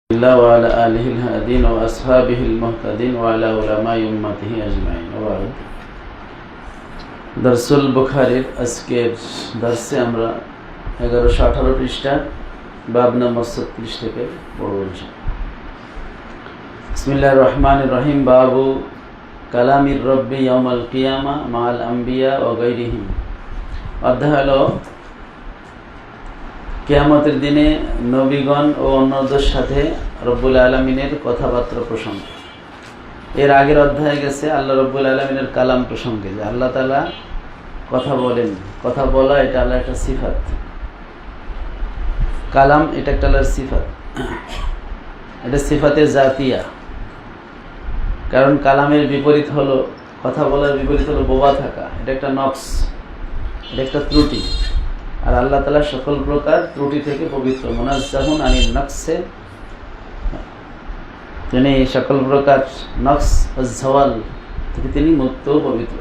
الله وعلى آله الهادين وأصحابه المهتدين وعلى علماء أمته أجمعين وبعد দারসুল বুখারীর আজকের দার্সে আমরা 1118 পৃষ্ঠা বাব নম্বর 36 থেকে পড়ব ইনশাআল্লাহ। বিসমিল্লাহির রহমানির রহিম। বাবু কালামির রব্বি ইয়াউমাল কিয়ামা মাআল আম্বিয়া ওয়া গায়রিহিম। অধ্যায় হলো কিয়ামতের দিনে নবীগণ ও অন্যদের সাথে রব্বুল আলামিনের কথাবার্তা প্রসঙ্গে। এর আগের অধ্যায়ে গেছে আল্লাহ রব্বুল আলামিনের কালাম প্রসঙ্গে, যে আল্লাহ তাআলা কথা বলেন। কথা বলা এটা আল্লাহর একটা সিফাত, কালাম এটা একটা আল্লাহর সিফাত, এটা সিফাতে জাতিয়া। কারণ কালামের বিপরীত হলো, কথা বলার বিপরীত হলো বোবা থাকা, এটা একটা নকস, এটা একটা ত্রুটি। আর আল্লাহ তাআলা সকল প্রকার ত্রুটি থেকে পবিত্র, মুনাজ্জাহুন আনিন নকসে, তিনি সকল প্রকার নকস ও জাওয়াল থেকে তিনি মুক্ত পবিত্র।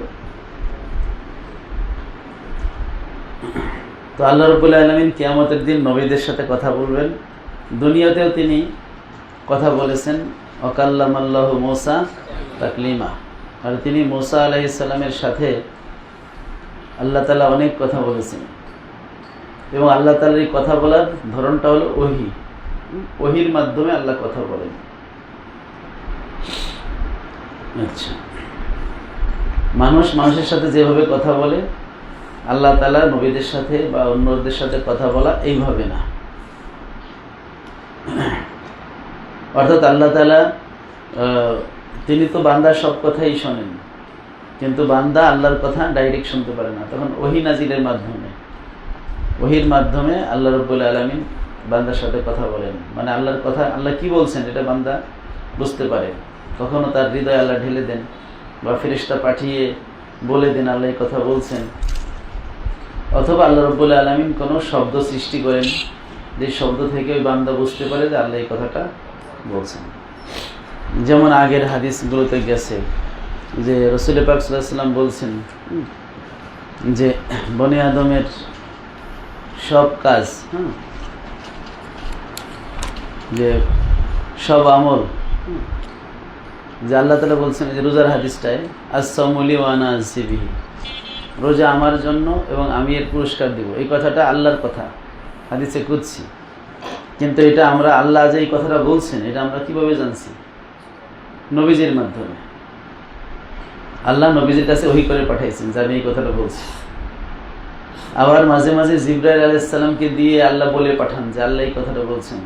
তো আল্লাহ রাব্বুল আলামিন কিয়ামতের দিন নবীদের সাথে কথা বলবেন। দুনিয়াতেও তিনি কথা বলেছেন, ওয়াকাল্লামাল্লাহু মূসা তাকলিমা। আর তিনি মূসা আলাইহিস সালামের সাথে আল্লাহ তাআলা অনেক কথা বলেছেন, এবং আল্লাহ তাআলার এই কথা বলার ধরনটা হলো ওহী, ওহীর মাধ্যমে আল্লাহ কথা বলেন। আচ্ছা, মানুষের সাথে যেভাবে কথা বলে, আল্লাহ তাআলা নবীদের সাথে বা অন্যদের সাথে কথা বলা এইভাবে না। অর্থাৎ আল্লাহ তাআলা তিনি তো বান্দার সব কথাই শোনেন, কিন্তু বান্দা আল্লাহর কথা ডাইরেক্ট শুনতে পারে না। তখন ওহী নাজিলের মাধ্যমে, ওহীর মাধ্যমে আল্লাহ রাব্বুল আলামিন বান্দার সাথে কথা বলেন। মানে আল্লাহর কথা, আল্লাহ কি বলছেন এটা বান্দা বুঝতে পারে। কখনো তার হৃদয়ে আল্লাহ ঢেলে দেন, বা ফেরেশতা পাঠিয়ে বলে দেন আল্লাহ এই কথা বলছেন। অথবা আল্লাহ রাব্বুল আলামিন কোনো শব্দ সৃষ্টি করেন, যে শব্দ থেকে ওই বান্দা বুঝতে পারে যে আল্লাহ এই কথাটা বলছেন। যেমন আগের হাদিসগুলোতে গেছে যে রাসূল পাক সাল্লাল্লাহু আলাইহি ওয়াসাল্লাম বলছেন যে বনি আদমের সব কাজ, যে সব আমল, যে আল্লাহ তাআলা বলছেন যে রোজার হাদিসটায়, আস-সাওমু লি ওয়া আনা আজজি বিহি, রোজা আমার জন্য এবং আমি এর পুরস্কার দেব। এই কথাটা আল্লাহর কথা, হাদিসে কুদসি। কিন্তু এটা আমরা, আল্লাহ যে এই কথাটা বলছেন, এটা আমরা কিভাবে জানছি? নবীজির মাধ্যমে। আল্লাহ নবীজির কাছে ওহী করে পাঠাইছেন যে আমি এই কথাটা বলছি। আবার মাঝে মাঝে জিবরাইল আলাইহিস সালামকে দিয়ে আল্লাহ বলে পাঠান যে আল্লাহ এই কথাটা বলছেন।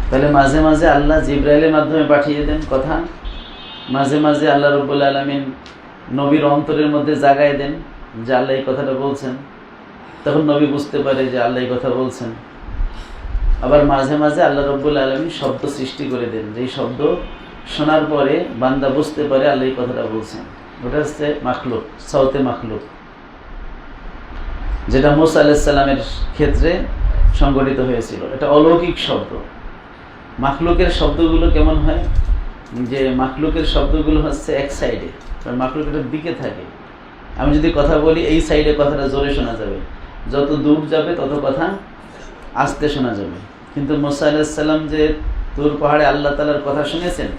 তাহলে মাঝে মাঝে আল্লাহ জিবরাইলের মাধ্যমে পাঠিয়ে দেন কথা, মাঝে মাঝে আল্লাহ রাব্বুল আলামিন নবীর অন্তরের মধ্যে জাগায় দেন যে আল্লাহ এই কথাটা বলছেন। তখন নবী বুঝতে পারে যে আল্লাহ এই কথা বলছেন। আবার মাঝে মাঝে আল্লাহ রাব্বুল আলামিন শব্দ সৃষ্টি করে দেন, যেই শব্দ শোনার পরে বান্দা বুঝতে পারে আল্লাহ এই কথাটা বলছেন। ওটা হচ্ছে মাখলুক, সাওতে মাখলুক, যেটা মূসা আলাইহিস সালামের ক্ষেত্রে সংঘটিত হয়েছিল। এটা অলৌকিক শব্দ। মাখলুকের শব্দগুলো কেমন হয়? যে মাখলুকের শব্দগুলো হচ্ছে এক সাইডে, মাখলুকের দিকে থাকে। আমি যদি কথা বলি, এই সাইডে কথাটা জোরে শোনা যাবে, যত দূর যাবে তত কথা আস্তে শোনা যাবে। কিন্তু মূসা আলাইহিস সালাম যে তুর পাহাড়ে আল্লাহ তাআলার কথা শুনেছেন,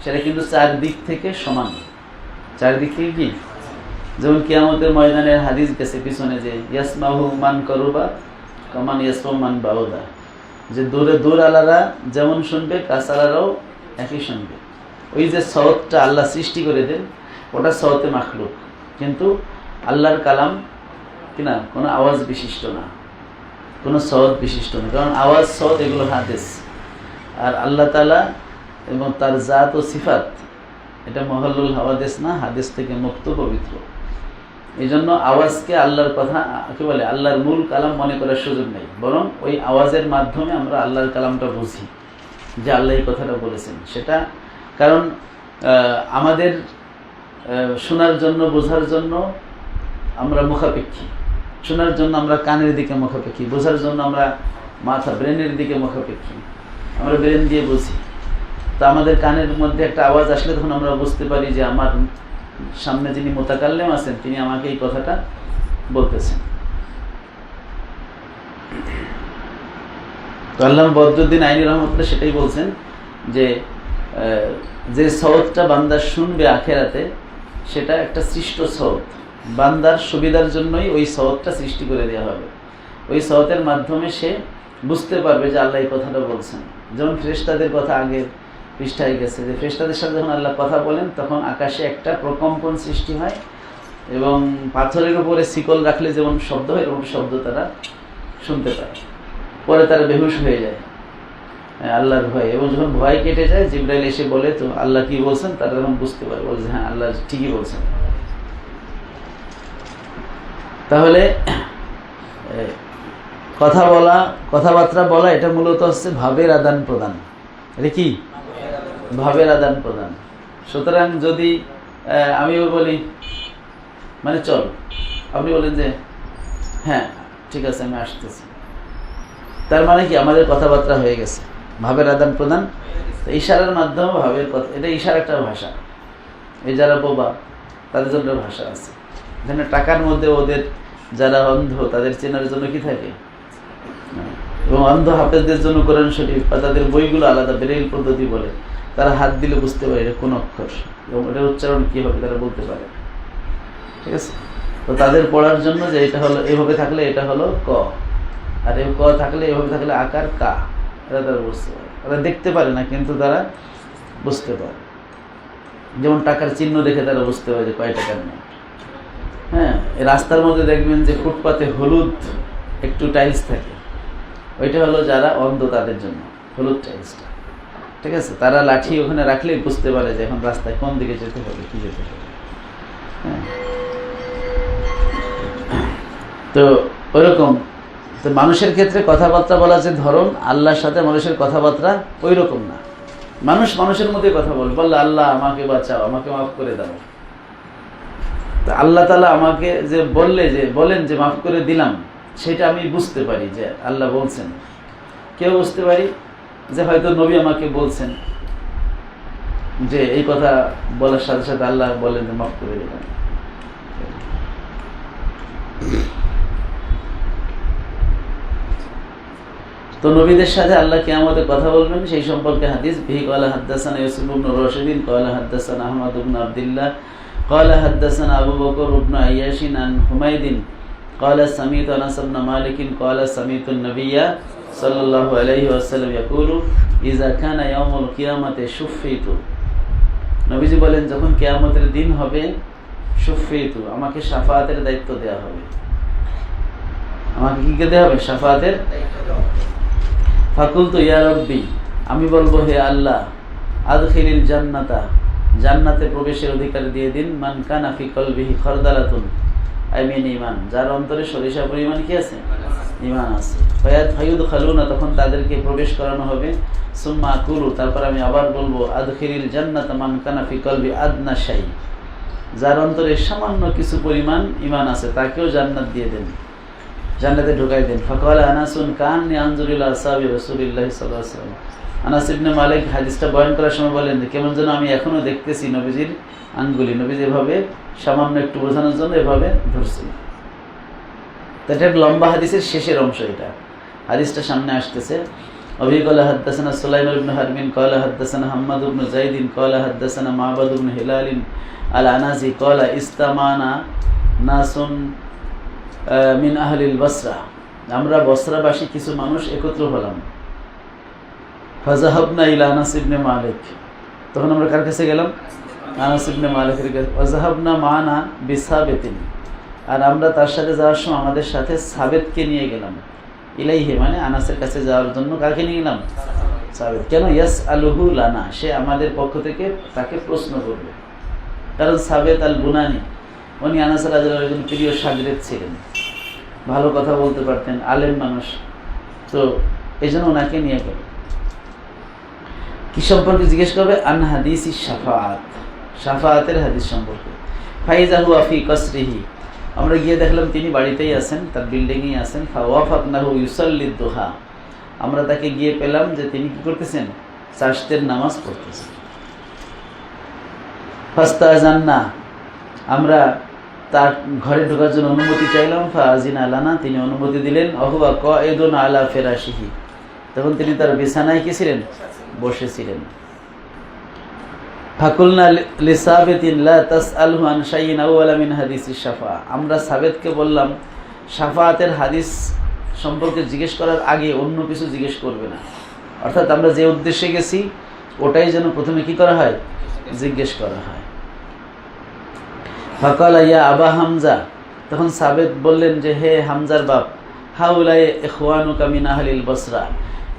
সেটা কিন্তু চারদিক থেকে সমান। চারদিক থেকে কি? যেমন কিয়ামতের ময়দানের হাদিস গেছে পিছনে, যে ইয়াসমাহু মান কারুবা কামান ইয়াসমাহু মান বাউদা, যে দূরে দূর আলারা যেমন শুনবে, কাছালারাও একই শুনবে। ওই যে সাওতটা আল্লাহ সৃষ্টি করে দেন, ওটা সাওতে মাখলুক, কিন্তু আল্লাহর কালাম কিনা কোনো আওয়াজ বিশিষ্ট না, কোনো সাওত বিশিষ্ট না। কারণ আওয়াজ, সাওত এগুলো হাদিস, আর আল্লাহ তাআলা এবং তার জাত ও সিফাত এটা মহল্লুল হাওয়াদিস না, হাদিস থেকে মুক্ত, পবিত্র। এই জন্য আওয়াজকে আল্লাহর কথা কি বলে, আল্লাহর মূল কালাম মনে করার সুযোগ নেই। বরং ওই আওয়াজের মাধ্যমে আমরা আল্লাহর কালামটা বুঝি, যে আল্লাহ এই কথাটা বলেছেন। সেটা কারণ আমাদের শোনার জন্য, বোঝার জন্য আমরা মুখাপেক্ষী। শোনার জন্য আমরা কানের দিকে মুখাপেক্ষী, বোঝার জন্য আমরা মাথা, ব্রেনের দিকে মুখাপেক্ষী। আমরা ব্রেন দিয়ে বুঝি। তো আমাদের কানের মধ্যে একটা আওয়াজ আসলে তখন আমরা বুঝতে পারি যে আমার সামনে যিনি মুতাকাল্লিম আছেন, তিনি আমাকে এই কথাটা বলতেছেন। তো আল্লামা বদরুদ্দিন আইনি রহমতুল্লাহ সেটাই বলছেন যে যে সওয়াবটা বান্দা শুনবে আখেরাতে সেটা একটা সৃষ্ট সওয়াব, বান্দার সুবিধার জন্যই ওই সওয়াবটা সৃষ্টি করে দেওয়া হবে। ওই সওয়াবের মাধ্যমে সে বুঝতে পারবে যে আল্লাহ এই কথাটা বলছেন। যেমন ফেরেশতাদের কথা আগের পৃষ্ঠায় গেছে যে ফেরেশতাদের সাথে যখন আল্লাহ কথা বলেন তখন আকাশে একটা প্রকম্পন সৃষ্টি হয় এবং পাথরের উপরে শিকল রাখলে যেমন শব্দ হয় এরকম শব্দ তারা শুনতে পায়। পরে তারা বেহুশ হয়ে যায় আল্লাহর ভয়, এবং যখন ভয় কেটে যায় জিবরাইল এসে বলে তো আল্লাহ কি বলছেন, তারা তখন বুঝতে পারে, বলছে হ্যাঁ আল্লাহ ঠিকই বলছেন। তাহলে কথা বলা, কথাবার্তা বলা এটা মূলত হচ্ছে ভাবের আদান প্রদান। এটা কি ভাবের আদান প্রদান। সুতরাং যদি আমিও বলি মানে চল, আপনি বলেন যে হ্যাঁ ঠিক আছে আমি আসতেছি, তার মানে কি আমাদের কথাবার্তা হয়ে গেছে, ভাবের আদান প্রদান। ইশারার মাধ্যমে ভাবের কথা, এটা ইশারা একটা ভাষা। এই যারা বোবা তাদের জন্য ভাষা আছে। যেখানে টাকার মধ্যে ওদের যারা অন্ধ তাদের চেনার জন্য কি থাকে, এবং অন্ধ হাফেজদের জন্য কোরআন শরীফ বা তাদের বইগুলো আলাদা ব্রেইল পদ্ধতি বলে, তারা হাত দিলে বুঝতে পারে এটা কোন অক্ষর এবং এটার উচ্চারণ কী হবে তারা বলতে পারে। ঠিক আছে, তো তাদের পড়ার জন্য যে এটা হলো এভাবে থাকলে এটা হলো ক, আর এই ক থাকলে এভাবে থাকলে আকার কা, এটা তারা বুঝতে পারে। তারা দেখতে পারে না কিন্তু তারা বুঝতে পারে। যেমন টাকার চিহ্ন দেখে তারা বুঝতে পারে যে কয় টাকার নোট। হ্যাঁ, এই রাস্তার মধ্যে দেখবেন যে ফুটপাতে হলুদ একটু টাইলস থাকে, ওইটা হলো যারা অন্ধ তাদের জন্য হলুদ টাইলসটা। ঠিক আছে, তারা লাঠি ওখানে রাখলেই বুঝতে পারে যে এখন রাস্তায় কোন দিকে যেতে হবে, কি যেতে হবে। হ্যাঁ, তো ওইরকম তো মানুষের ক্ষেত্রে কথাবার্তা বলা যে ধরন, আল্লাহর সাথে মানুষের কথাবার্তা ওই রকম না। মানুষ মানুষের মধ্যে কথা বললে আল্লাহ আমাকে বাঁচাও, আমাকে মাফ করে দাও, তো আল্লাহ তাআলা আমাকে যে বলেন যে মাফ করে দিলাম, সেটা আমি বুঝতে পারি যে আল্লাহ বলছেন। কেউ বুঝতে পারি যে হয়তো নবী আমাকে বলছেন যে এই কথা বলার সাথে সাথে আল্লাহ বলেন যে মাফ করে দিলাম। তো নবীদের সাথে আল্লাহ কিয়ামতে কথা বলবেন সেই সম্পর্কে হাদিস, বিহি ক্বালা হাদাসানা ইউসুফ ইবনে রাশিদিন ক্বালা হাদাসানা আহমদ ইবনে আব্দুল্লাহ ক্বালা হাদাসানা আবু বকর ইবনে আইয়াশিন আন হুমায়দিন ক্বালা সামিতু আনাস ইবনে মালিক ক্বালা সামিতু নবিয়্যা সাল্লাল্লাহু আলাইহি ওয়াসাল্লাম ইয়াকুলু ইযা কানা ইয়াউমুল কিয়ামাতি শুফিতু, নবীজি বলেন যখন কিয়ামতের দিন হবে, শুফিতু আমাকে শাফাআতের দায়িত্ব দেওয়া হবে। আমাকে কি দেওয়া হবে? শাফাআতের দায়িত্ব। ফাকুলতু ইয়া রাব্বি, আমি বলবো হে আল্লাহ, আদখিলিল জান্নাতা, জান্নাতে প্রবেশের অধিকার দিয়ে দিন, মান কানা ফি কলবিহি খারদালাতুন আই মিন ঈমান, যার অন্তরে সরিষা পরিমাণ কি আছে? ঈমান আছে। ফায়ুদখালুনা, তখন তাদেরকে প্রবেশ করানো হবে। সুম্মা আকুলু, তারপর আমি আবার বলবো, আদখিলিল জান্নাতা মান কানা ফি কলবি আদনা শাই, যার অন্তরে সামান্য কিছু পরিমাণ ঈমান আছে তাকেও জান্নাত দিয়ে দেন, জান্নাতে ঢুকাই দেন। ফাকালা আনাসুন কান্নী আনজুরু ইলা আসহাবি রাসূলিল্লাহ সাল্লাল্লাহু আলাইহি ওয়াসাল্লাম, আনাস ইবনে মালিক হাদিসটা বয়ান করার সময় বলেন যে কেমন যেন আমি এখনো দেখতেছি নবীজির আঙ্গুলি, নবীজি এভাবে সামান্য একটু বোঝানোর জন্য এভাবে ধরছিল। এটা লম্বা হাদিসের শেষের অংশ, এটা হাদিসটা সামনে আসতেছে। অবিকলা হাদাসানা সুলাইমান ইবনে হারবিন ক্বালা হাদাসানা হাম্মাদ ইবনে যায়দিন ক্বালা হাদাসানা মা'বাদ ইবনে হিলালিন আল আনাজি ক্বালা ইস্তামানা নাসুন মিন আহলিল বসরা, আমরা বসরাবাসী কিছু মানুষ একত্র হলাম। ফাজাহাবনা ইলা আনাস ইবনে মালিক, তখন আমরা কার কাছে গেলাম? আনাস ইবনে মালিকের কাছে। ফাজাহাবনা মানা বিসাবিতিন, আর আমরা তার সাথে যাওয়ার সময় আমাদের সাথে সাবেতকে নিয়ে গেলাম। ইলাইহি মানে আনাসের কাছে যাওয়ার জন্য কাকে নিয়ে গেলাম? সাবেত। কেন? ইয়াস আলুহু লানা, সে আমাদের পক্ষ থেকে তাকে প্রশ্ন করবে। কারণ সাবেত আল বুনানি উনি আনাস রাদিয়াল্লাহু আনহু প্রিয় শাগরেদ ছিলেন, ভালো কথা বলতে পারতেন, আলেম মানুষ, তো এই জন্য ওনাকে নিয়ে গেল। কি সম্পর্কে জিজ্ঞেস করবে? আন হাদিসি শাফাআত, শাফাআতের হাদিস সম্পর্কে। ফাইজা হুয়া ফি কসরিহি, আমরা গিয়ে দেখলাম তিনি বাড়িতেই আছেন, তার বিল্ডিংয়েই আছেন। ফাওয়াফাকনাহু ইউসাল্লিদ দুহা, আমরা তাকে গিয়ে পেলাম যে তিনি কি করতেছেন? চাশতের নামাজ পড়তেছেন। ফাস্তাজান্না, আমরা তার ঘরে ঢোকার জন্য অনুমতি চাইলাম। ফাআজিনা লানা, তিনি অনুমতি দিলেন। অহুয়া কায়িদুন আলা ফিরাশিহি, তখন তিনি তার বিছানায় কি ছিলেন? বসেছিলেন। ফাকুলনা লিসাবিতিন লা তাসআলহু আন শাইইন আওয়ালা মিন হাদিসিস শাফা। আমরা সাবেতকে বললাম শাফাআতের হাদিস সম্পর্কে জিজ্ঞেস করার আগে অন্য কিছু জিজ্ঞেস করবে না, অর্থাৎ আমরা যে উদ্দেশ্যে গেছি ওটাই যেন প্রথমে কি করা হয়? জিজ্ঞেস করা হয়। ফাকালা ইয়া আবা হামজা, তখন সাবেত বললেন যে হে হামজার বাপ, হাউলাই ইখওয়ানুকা মিন আহলিল বসরা,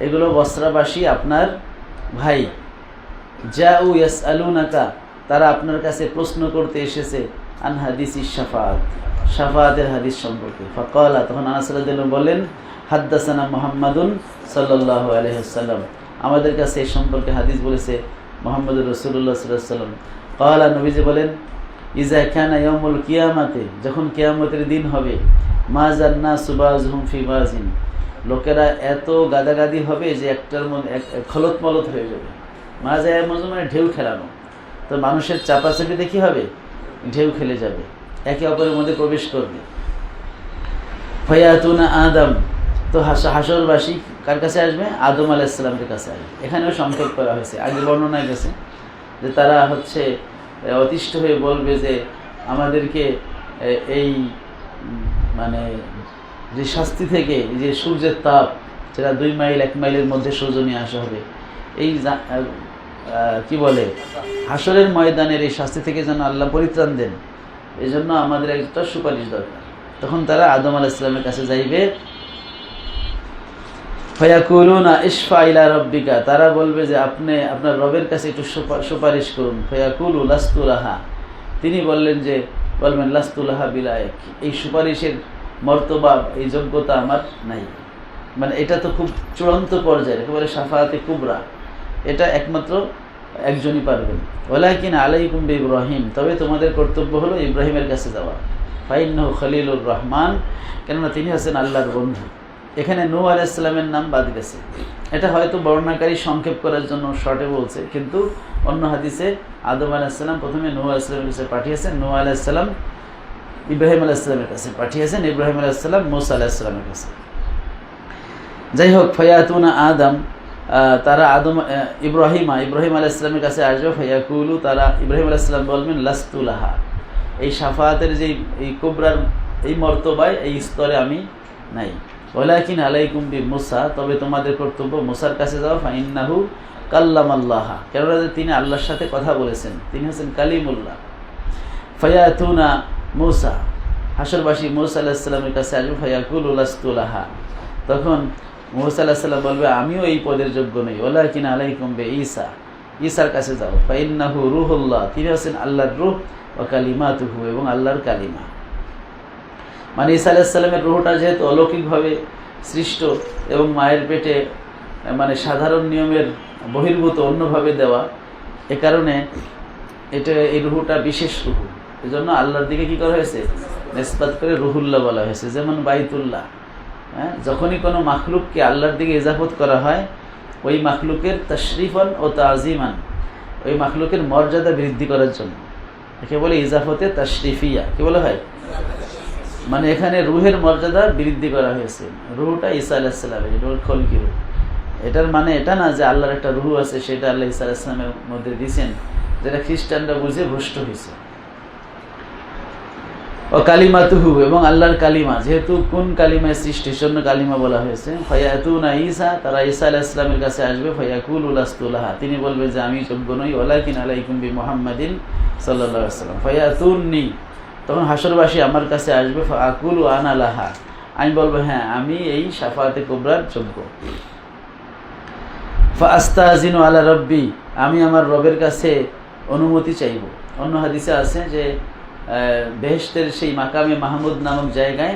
এগুলো বসরাবাসী আপনার ভাই। জাউ ইয়াসআলুনাকা, তারা আপনার কাছে প্রশ্ন করতে এসেছে আন হাদিসিস শাফাআত, শাফাআতের হাদিস সম্পর্কে। ফাকালা, তখন আনাস রাদিয়াল্লাহু আনহু বলেন হাদ্দাসানা মুহাম্মাদুন সাল্লাল্লাহু আলাইহি ওয়াসাল্লাম, আমাদের কাছে এই সম্পর্কে হাদিস বলেছে মুহাম্মদুর রাসূলুল্লাহ সাল্লাল্লাহু আলাইহি ওয়াসাল্লাম। ক্বালা, নবীজি বলেন ইজা কানা ইয়াউমুল কিয়ামাতে, যখন কিয়ামতের দিন হবে, মা জান্না সুবাজহুম ফি বাজিন, লোকেরা এত গাদাগাদি হবে যে একটার মধ্যে খলত মলত হয়ে যাবে। মা যায় মানে ঢেউ খেলানো, তো মানুষের চাপাচাপিতে কি হবে? ঢেউ খেলে যাবে, একে অপরের মধ্যে প্রবেশ করবে। ফায়াতুনা আদম, তো হাসরবাসী কার কাছে আসবে? আদম আলাইহিস সালামের কাছে আসবে। এখানেও সংক্ষেপ করা হয়েছে, আগে বর্ণনায় গেছে যে তারা হচ্ছে অতিষ্ঠ হয়ে বলবে যে আমাদেরকে এই মানে যে শাস্তি থেকে, যে সূর্যের তাপ, যেটা 2 মাইল 1 মাইলের মধ্যে সূর্য নিয়ে আসা হবে, এই কি বলে হাসরের ময়দানের এই শাস্তি থেকে যেন আল্লাহ পরিত্রাণ দেন, এই জন্য আমাদের একটা সুপারিশ দরকার। তখন তারা আদম আলাইহিস সালামের কাছে যাইবে। ফায়াকুলুনা ইশফা ইলা রাব্বিকা, তারা বলবে যে আপনি আপনার রবের কাছে একটু সুপারিশ করুন। ফায়াকুলু লাস্তু লাহা, তিনি বলবেন লাস্তু লাহা বিলায়েক, এই সুপারিশের মর্তবা, এই যোগ্যতা আমার নাই। মানে এটা তো খুব চূড়ান্ত পর্যায়ে, একেবারে শাফাআতে কুবরা, এটা একমাত্র একজনই পারবেন। ওয়ালাকিন আলাইকুম বিইব্রাহিম, তবে তোমাদের কর্তব্য হলো ইব্রাহিমের কাছে যাওয়া। ফাইন্নাহু খলিলুর রহমান, কেননা তিনি হচ্ছেন আল্লাহর বন্ধু। এখানে নূহ আলাইহিস সালামের নাম বাদ গেছে, এটা হয়তো বর্ণনাকারী সংক্ষেপ করার জন্য শর্টে বলছে, কিন্তু অন্য হাদিসে আদম আলাইহিস সালাম প্রথমে নূহ আলাইহিস সালামের কাছে পাঠিয়েছেন, নূহ আলাইহিস সালাম ইব্রাহিম আলাইহিস সালামের কাছে পাঠিয়েছেন, ইব্রাহিম আলাইহিস সালাম মূসা আলাইহিস সালামের কাছে। যাই হোক, ফায়াতুনা আদম, তারা ইব্রাহিম আলাইহিস সালামের কাছে আসবে। ফায়াকুলু, তারা ইব্রাহিম আলাইহিস সালাম বলবেন লাস্তু লাহা, এই শাফাআতের যে এই কুবরার এই মর্তবায়, এই স্তরে আমি নাই। ওয়ালাকিন আলাইকুম বি মুসা, তবে তোমাদের কর্তব্য মুসার কাছে যাও। ফাইন্নাহু কাল্লামাল্লাহ, কেননা তিনি আল্লাহর সাথে কথা বলেছেন, তিনি হচ্ছেন কালিমুল্লাহ। ফায়াতুনা মুসা, হাসরবাসী মুসা আলাইহিস সালামের কাছে আসবে। ফায়াকুলু লাস্তু লাহা, তখন মুসা আলাইহিস সালাম বলবে আমিও এই পদের যোগ্য নই। ওয়ালাকিন আলাইকুম বি ঈসা, ঈসার কাছে যাও। ফাইন্নাহু রূহুল্লাহ, তিনি হচ্ছেন আল্লাহর রূহ। ওয়া কালিমাতুহু, এবং আল্লাহর কালিমা। মানে ঈসা আলাইহিস সালামের রূহটা যেহেতু অলৌকিকভাবে সৃষ্ট এবং মায়ের পেটে মানে সাধারণ নিয়মের বহির্ভূত, অন্যভাবে দেওয়া, এ কারণে এই রূহটা বিশেষ রূহ। এই জন্য আল্লাহর দিকে কি করা হয়েছে? নিসবাত করে রুহুল্লাহ বলা হয়েছে। যেমন বাইতুল্লাহ, হ্যাঁ, যখনই কোনো মাখলুককে আল্লাহর দিকে ইজাফত করা হয়, ওই মাখলুকের তাশরিফান ও তাজিমান, ওই মাখলুকের মর্যাদা বৃদ্ধি করার জন্য একে বলে ইজাফতে তাশরিফিয়া। কি বলা হয়? মানে এখানে রুহের মর্যাদা বৃদ্ধি করা হয়েছে। রুহটা ঈসা আলাইহিস সালামের, রুহুল খলকি রূহ। এটার মানে এটা না যে আল্লাহর একটা রুহ আছে, সেটা আল্লাহ ঈসা আলাইহিস সালামের মধ্যে দিয়েছেন, যেটা খ্রিস্টানরা বুঝে ভ্রষ্ট হয়েছে। ও কালিমাতুহু, এবং আল্লাহর কালিমা, যেহেতু কোন কালিমায় সৃষ্টি, সেজন্য কালিমা বলা হয়েছে। ফায়াতুনা ঈসা, তারা ঈসা আলাইহিস সালামের কাছে আসবে। ফায়াকুলু লাস্তু লাহা, তিনি বলবে যে আমি যোগ্য নই। ওয়ালাকিন আলাইকুম বি মুহাম্মাদিন সাল্লাল্লাহু আলাইহি ওয়াসাল্লাম। ফায়াতুননি, তখন হাসরবাসী আমার কাছে আসবে। ফাআকুলু আনা লাহা, আমি বলবো হ্যাঁ, আমি এই শাফাআতে কুবরার যোগ্য। ফাআস্তাযিনু আলা রাব্বি, আমি আমার রবের কাছে অনুমতি চাইব। অন্য হাদিসে আছে যে বেহেশতের সেই মাকামে মাহমুদ নামক জায়গায়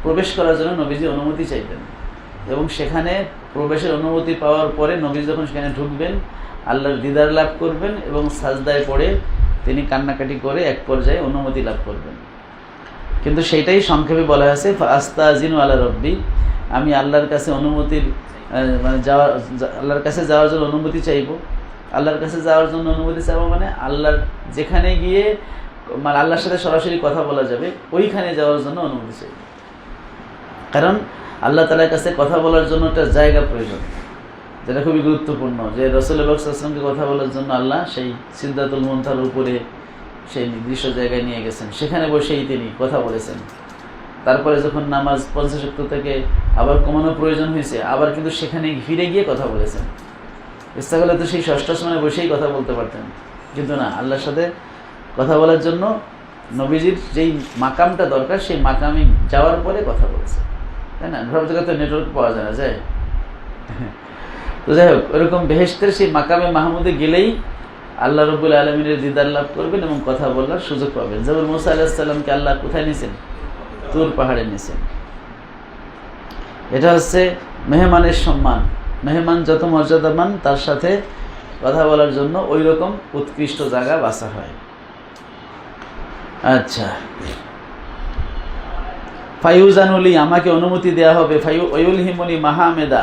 প্রবেশ করার জন্য নবীজি অনুমতি চাইবেন, এবং সেখানে প্রবেশের অনুমতি পাওয়ার পরে নবী যখন সেখানে ঢুকবেন, আল্লাহর দিদার লাভ করবেন এবং সাজদায় পড়ে তিনি কান্নাকাটি করে এক পর্যায়ে অনুমতি লাভ করবেন। কিন্তু সেইটাই সংক্ষেপে বলা হয়েছে, ফাআস্তাযিনু আলা রাব্বি, আমি আল্লাহর কাছে অনুমতির মানে আল্লাহর কাছে যাওয়ার জন্য অনুমতি চাইব। আল্লাহর কাছে যাওয়ার জন্য অনুমতি চাইব মানে আল্লাহর যেখানে গিয়ে মানে আল্লাহর সাথে সরাসরি কথা বলা যাবে, ওইখানে যাওয়ার জন্য অনুমতি চাইব। কারণ আল্লাহ তাআলার কাছে কথা বলার জন্য একটা জায়গা প্রয়োজন। যেটা খুবই গুরুত্বপূর্ণ, যে রাসূলুল্লাহ সাল্লাল্লাহু আলাইহি ওয়াসাল্লামকে কথা বলার জন্য আল্লাহ সেই সিদরাতুল মুনতাহার উপরে সেই নির্দিষ্ট জায়গায় নিয়ে গেছেন, সেখানে বসেই তিনি কথা বলেছেন। তারপরে যখন নামাজ 50 ওয়াক্ত থেকে আবার কমানোর প্রয়োজন হয়েছে, আবার কিন্তু সেখানে ফিরে গিয়ে কথা বলেছেন। ইচ্ছা করলে তো সেই ষষ্ঠ আসমানে বসেই কথা বলতে পারতেন, কিন্তু না, আল্লাহর সাথে কথা বলার জন্য নবীজির যেই মাকামটা দরকার সেই মাকামে যাওয়ার পরে কথা বলেছে, তাই না? সব জায়গায় তো নেটওয়ার্ক পাওয়া যায় না, যায়। তো যাই হোক, ওরকম বেহেশতের সেই মাকামে মাহমুদে গেলেই আল্লাহ রাব্বুল আলামিনের দিদার লাভ করবেন এবং কথা বলার সুযোগ পাবেন। যেমন মুসা আলাইহিস সালামকে আল্লাহ কোথায় নিয়েছেন? তুর পাহাড়ে নিয়েছেন। এটা হচ্ছে মেহমানের সম্মান। মেহমান যত মর্যাদাবান, তার সাথে কথা বলার জন্য ওই রকম উৎকৃষ্ট জায়গা বাছা হয়। আচ্ছা, ফায়ুজানুলি, আমাকে অনুমতি দেয়া হবে, ফায়ুলহিমুনি মাহামেদা,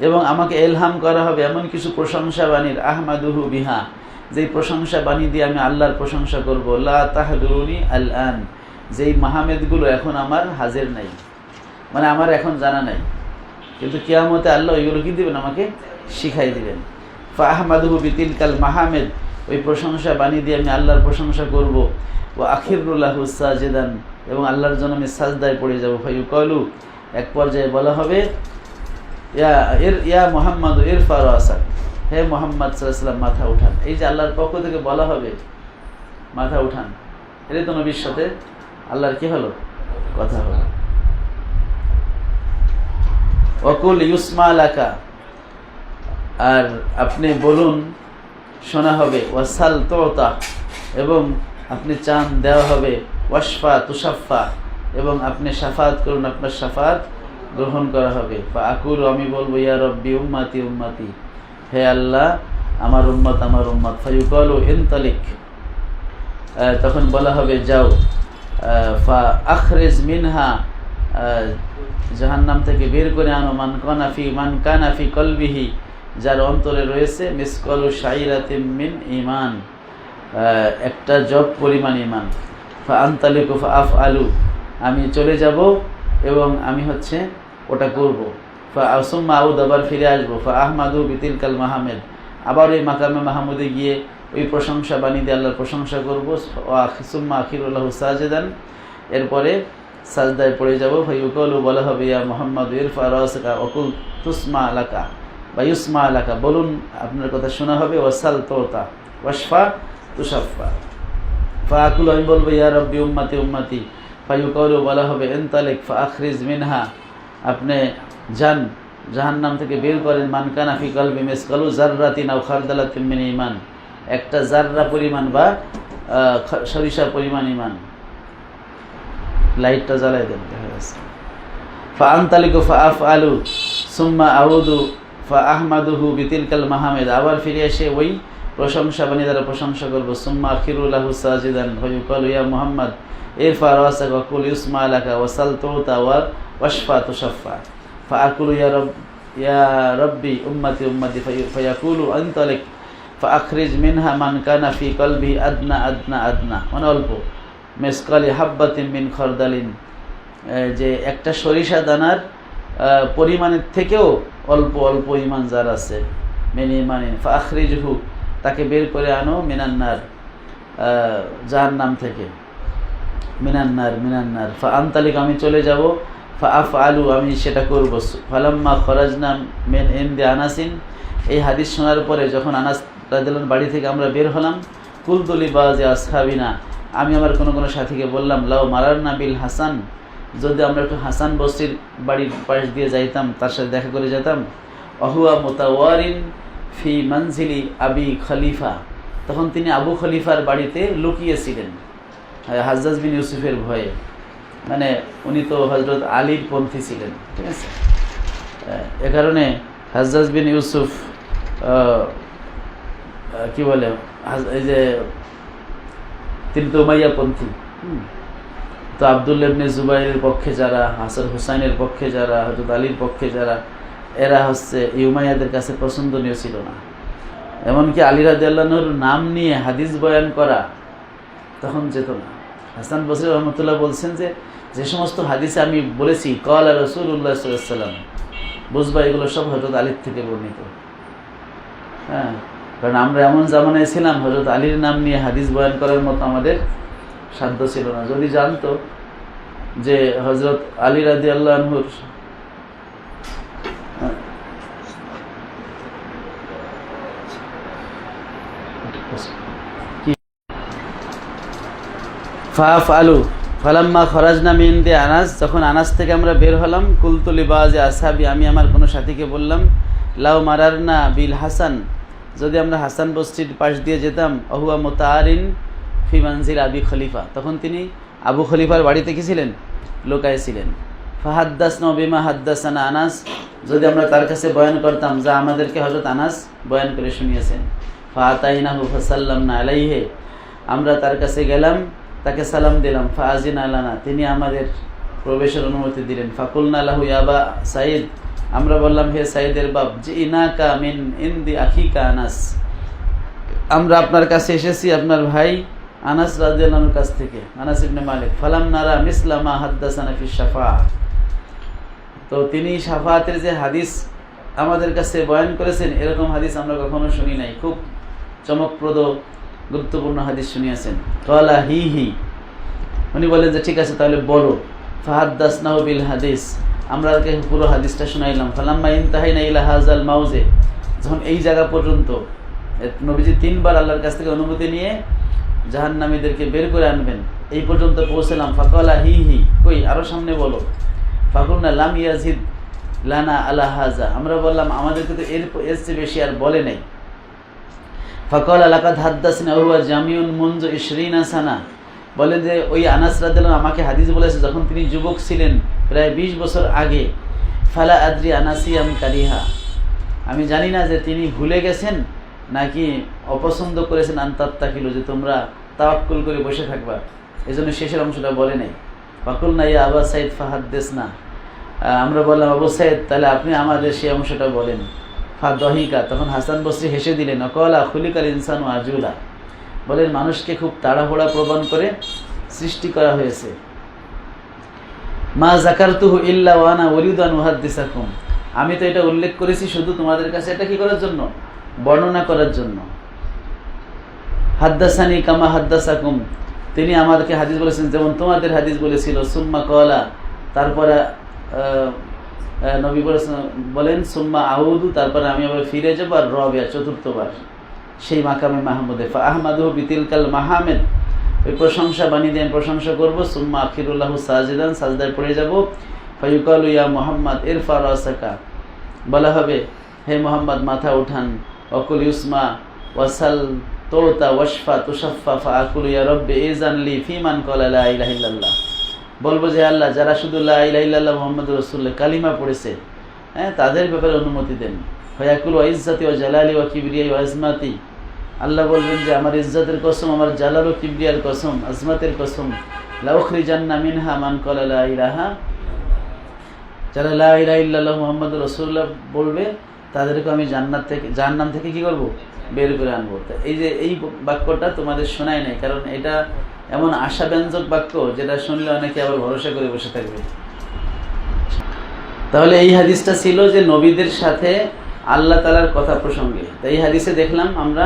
এবং আমাকে এলহাম করা হবে এমন কিছু প্রশংসা বাণীর, আহমাদুহু বিহা, যেই প্রশংসা বাণী দিয়ে আমি আল্লাহর প্রশংসা করবো, লা তাহদুরুনি আল আন, যেই মাহমেদগুলো এখন আমার হাজির নাই, মানে আমার এখন জানা নাই, কিন্তু কিয়ামতে আল্লাহ ওইগুলো কি দিবেন? আমাকে শিখাই দিবেন। ফা আহমাদুহু বিতিলকাল মাহমেদ, ওই প্রশংসা বাণী দিয়ে আমি আল্লাহর প্রশংসা করব। ও আখিরুল্লাহু সাজিদান, এবং আল্লাহর জন্য আমি সাজদায় পড়ে যাব। ফায়ুকালু, এক পর্যায়ে বলা হবে, ইয়া মুহাম্মদ ইরফা রাসাক, হে মুহাম্মদ সাল্লাল্লাহু আলাইহি ওয়াসাল্লাম, মাথা উঠান। এই যে আল্লাহর পক্ষ থেকে বলা হবে মাথা উঠান, এটা তো নবীর সাথে আল্লাহর কি হলো? কথা হলো। ওয়াকুল ইউসমা লাকা, আর আপনি বলুন শোনা হবে। ওয়াসাল তুতা, এবং আপনি চান দেওয়া হবে। ওয়াশফা তুশাফা, এবং আপনি শাফাত করুন, আপনার শাফাত গ্রহণ করা হবে। ফা আকুল, আমি বলবো, ইয়া রব্বি উম্মতি উম্মতি, হে আল্লাহ আমার উম্মত আমার উম্মত। ফায়ুকালু ইনতালিক, তখন বলা হবে যাও। ফা আখরিজ মিনহা, জাহান্নাম থেকে বের করে আনো। মান কানা ফি কলবিহি, যার অন্তরে রয়েছে মিসকালু শাইরাতিম মিন ঈমান, একটা জব পরিমাণ ঈমান। ফা আনতালিকু ফা আফআলু, আমি চলে যাব এবং আমি হচ্ছে ওটা করব। ফা সুম্মা আউদ, আবার ফিরে আসবো। ফা আহমাদু বিতিলকাল মাহমেদ, আবার ওই মাকামে মাহমুদে গিয়ে ওই প্রশংসা বাণী দিয়ে আল্লাহর প্রশংসা করবো। সুম্মা আখিরুল্লাহু সাজিদান, এরপরে সাজদায় পড়ে যাব। ফায়ুকালু, বলা হবে, ইয়া মুহাম্মদ ইরফা রাসাকা ওয়াকুল তুসমা লাকা বা ইউসমা লাকা, বলুন আপনার কথা শোনা হবে। ওয়াসাল তুতা ওয়াশফা তুশাফা। ফা আকুল, আমি বলবো, ইয়া রব্বি উম্মতি উম্মতি। ফায়ুকালু, বলা হবে, ইনতালিক ফা আখরিজ মিনহা, আপনি যান, জাহান্নাম থেকে বের করেন। মান কানা ফি কলবি মিসকালু যাররাতিন আও খারদালাতিন মিন ঈমান, একটা জাররা পরিমাণ বা সরিষা পরিমাণ ঈমান। লাইটটা জ্বালাই দেন, দেখা গেছে। ফা আনতালিকু ফা আফআলু সুম্মা আউদু ফা আহমাদুহু বিতিলকাল মাহমেদ, আবার ফিরে এসে ওই প্রশংসা বাণী দ্বারা প্রশংসা করবো। সুম্মা আখিরুল্লাহু সাজিদান। ফায়ুকালু, ইয়া মুহাম্মদ ইরফা রাসাকা ওয়াকুল ইউসমা লাকা ওয়াসাল তুতা ওয়াশফা তুশাফা। ফা আকুলু, ইয়া রব্বি উম্মতি উম্মতি। ফায়াকুলু আনতালিক ফা আখরিজ মিনহা মান কানা ফি কলবি আদনা আদনা আদনা, মানে অল্প। মিসকালি হাব্বাতিন মিন খরদালিন, যে একটা সরিষা দানার পরিমাণের থেকেও অল্প অল্প ইমান যার আছে। মিন ইমানিন ফা আখরিজহু, তাকে বের করে আনো। মিনান্নার, জাহান্নাম থেকে। মিনান্নার ফা আনতালিক, আমি চলে যাব। ফা আফআলু, আমি সেটা করব। ফালাম্মা খরাজনা মিন ইনদি আনাসিন, এই হাদিস শোনার পরে যখন আনাস রাদিয়াল্লাহু আনহু বাড়ি থেকে আমরা বের হলাম, কুলতু লিবাযি আসহাবিনা, আমি আমার কোনো সাথীকে বললাম, লাউ মারারনা বিল হাসান, যদি আমরা একটু হাসান বসরির বাড়ির পাশ দিয়ে যাইতাম, তার সাথে দেখা করে যেতাম। অহুয়া মুতাওয়ারিন ফি মানজিলি আবি খলিফা, তখন তিনি আবু খলিফার বাড়িতে লুকিয়েছিলেন হাজ্জাজ বিন ইউসুফের ভয়ে, মানে উনি তো হযরত আলীর পন্থী ছিলেন, ঠিক আছে। এ কারণে হাজ্জাজ বিন ইউসুফ কি বলে, এই যে তিনি তো উমাইয়া পন্থী। তো আব্দুল্লাহ ইবনে জুবাইরের পক্ষে যারা, হাসান হুসাইনের পক্ষে যারা, হযরত আলীর পক্ষে যারা, এরা হচ্ছে এই উমাইয়াদের কাছে পছন্দনীয় ছিল না। এমনকি আলী রাদিয়াল্লাহু আনহুর নাম নিয়ে হাদিস বয়ান করা তখন যেত না। হাসান বসরি রহমতুল্লাহ বলছেন যে সমস্ত হাদিসে আমি বলেছি ক্বালা রাসূলুল্লাহ সাল্লাল্লাহু আলাইহি ওয়াসাল্লাম, বুঝবা এগুলো সব হযরত আলীর থেকে বর্ণিত। হ্যাঁ, কারণ আমরা এমন জামানায় ছিলাম হযরত আলীর নাম নিয়ে হাদিস বয়ান করার মতো আমাদের সাধ্য ছিল না। যদি জানতো যে হযরত আলী রাদিয়াল্লাহু আনহুর ফাফআলু ফালাম্মা খরাজনা মিন ইনদি আনাস, যখন আনাস থেকে আমরা বের হলাম, কুলতু লিবাজি আসহাবি, আমি আমার কোনো সাথীকে বললাম, লাউ মারারনা বিল হাসান, যদি আমরা হাসান বস্তির পাশ দিয়ে যেতাম, অহুয়া মুতাআরিন ফি মানজিল আবি খলিফা, তখন তিনি আবু খলিফার বাড়িতে কি ছিলেন, লোকায় ছিলেন। ফাহাদ্দাসনা বিমা হাদ্দাসানা আনাস, যদি আমরা তার কাছে বয়ান করতাম যা আমাদেরকে হযরত আনাস বয়ান করে শুনিয়েছেন। ফাআতাইনাহু ফাসাল্লামনা আলাইহি, আমরা তার কাছে গেলাম, তাকে সালাম দিলাম। ফাআজিনা লানা, তিনি আমাদের প্রবেশের অনুমতি দিলেন। ফাকুলনা লাহু ইয়া আবা সাঈদ, আমরা বললাম হে সাঈদের বাপ, জিনাকা মিন ইনদি আখিকা আনাস, আমরা আপনার কাছে এসেছি আপনার ভাই আনাস রাদিয়াল্লাহু আনহুর কাছ থেকে, আনাস ইবনে মালিক। ফালাম নারা মিসলা মা হাদ্দাসানা ফি শাফাআহ, তো তিনি শাফাআতের যে হাদিস আমাদের কাছে বয়ান করেছেন, এরকম হাদিস আমরা কখনো শুনি নাই। খুব চমকপ্রদ গুরুত্বপূর্ণ হাদিস শুনিয়েছেন। কালা হি হি, উনি বলেন যে ঠিক আছে তাহলে বলো। ফাহাদ্দাসনাহু বিল হাদিস, আমরা ওকে পুরো হাদিসটা শুনাইলাম। ফালাম্মা ইনতাহাইনা ইলা হাযাল মাউজে, যখন এই জায়গা পর্যন্ত, নবীজি 3 বার আল্লাহর কাছ থেকে অনুমতি নিয়ে জাহান্নামীদেরকে বের করে আনবেন, এই পর্যন্ত পৌঁছলাম। ফাকালা হি হি, কই আরো সামনে বলো। ফাকুলনা লাম ইয়াজিদ লানা আলা হাযা, আমরা বললাম আমাদেরকে তো এর চেয়ে বেশি আর বলে নাই। ফাকালা লাকাদ হাদ্দাসনা হুয়া জামিউন মুনযু 20 সানা, বলেন যে ওই আনাস রাদিয়াল্লাহু আনহু আমাকে হাদিস বলেছে যখন তিনি যুবক ছিলেন, প্রায় 20 বছর আগে। ফালা আদ্রি আনাসিয়াম কারিহা, আমি জানি না যে তিনি ভুলে গেছেন নাকি অপছন্দ করেছেন, আনতাত্তাকিলু, যে তোমরা তাওয়াক্কুল করে বসে থাকবা, এজন্য শেষের অংশটা বলে নাই। ফাকুলনা ইয়া আবা সাঈদ ফাহাদ্দিসনা, আমরা বললাম আবু সাঈদ তাহলে আপনি আমাদের সেই অংশটা বলেন। ফাদহিকা, তখন হাসান বসরি হেসে দিলেন। অকলা খুলিকাল ইনসানু আজুলা, বলেন মানুষকে খুব তাড়াহুড়া প্রবণ করে সৃষ্টি করা হয়েছে। মা যাকারতুহু ইল্লা ওয়া আনা উরিদু আন উহাদ্দিসাকুম, আমি তো এটা উল্লেখ করেছি শুধু তোমাদের কাছে এটা কি করার জন্য, বর্ণনা করার জন্য। হাদ্দাসানি কামা হাদ্দাসাকুম, তিনি আমাদেরকে হাদিস বলেছেন যেমন তোমাদের হাদিস বলেছিল। সুম্মা কলা, তারপরে নবী বলেন সুম্মা আউদু, তারপরে আমি আবার ফিরে যাবো, আর রবিয়া 4বার সেই মাকামে মাহমুদে। ফা আহমাদুহু বিতিলকাল মাহমেদ, ওই প্রশংসা বাণী দিয়ে প্রশংসা করবো। সুম্মা আখিরুল্লাহু সাজিদান, সাজদায় পড়ে যাবো। ফায়ুকালু ইয়া মুহাম্মদ ইরফা রাসাকা, বলা হবে হে মোহাম্মদ মাথা উঠান। অকুল ইউসমা ওয়াসাল তোতা ওয়াশফা তুশাফা ফাআকুলু ইয়া রব্বি ইজানলি ফিমান ক্বালা লা ইলাহা ইল্লাল্লাহ, বলবো যে আল্লাহ যারা শুধু লা ইলাহা ইল্লাল্লাহ মুহাম্মাদুর রাসূলুল্লাহ কালিমা পড়েছে, তাদের ব্যাপারে অনুমতি দেন। ফায়াকুলু ওয়া ইজ্জাতি ওয়া জালালি ওয়া কিবরিয়াই ওয়া আজমাতি, আল্লাহ বলবেন যে আমার ইজ্জতের কসম, আমার জালাল ও কিবরিয়ার কসম, আজমাতের কসম, লা উখরিজান্না মিনহা মান ক্বালা লা ইলাহা, যারা লা ইলাহা ইল্লাল্লাহ মুহাম্মাদুর রাসূলুল্লাহ বলবে তাদেরকে আমি জান্নাত থেকে, জাহান্নাম থেকে কি করব, বের করে আনবো। এই যে এই বাক্যটা তোমাদের শোনায় নাই, কারণ এটা এমন আশাব্যঞ্জক বাক্য যেটা শুনলে অনেকে আবার ভরসা করে বসে থাকবে। তাহলে এই হাদিসটা ছিল যে নবীদের সাথে আল্লাহ তাআলার কথা প্রসঙ্গে। তাই এই হাদিসে দেখলাম আমরা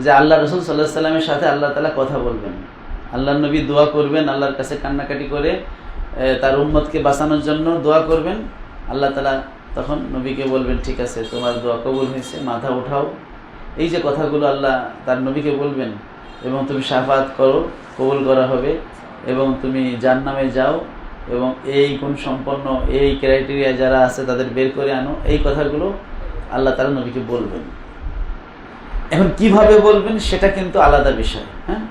যে আল্লাহ রাসূল সাল্লাল্লাহু আলাইহি সাল্লামের সাথে আল্লাহ তাআলা কথা বলবেন, আল্লাহর নবী দোয়া করবেন, আল্লাহর কাছে কান্নাকাটি করে তার উম্মতকে বাঁচানোর জন্য দোয়া করবেন। আল্লাহ তাআলা তখন নবীকে বলবেন ঠিক আছে তোমার দোয়া কবুল হয়েছে, মাথা উঠাও। এই যে কথাগুলো আল্লাহ তার নবীকে বলবেন, এবং তুমি শাফাত করো, কবুল করা হবে, এবং তুমি জান্নামে যাও, এবং এই গুণ সম্পন্ন এই ক্রাইটেরিয়া যারা আছে তাদের বের করে আনো, এই কথাগুলো আল্লাহ তাআলা নবীকে বলবেন। এখন কিভাবে বলবেন সেটা কিন্তু আলাদা বিষয়। হ্যাঁ,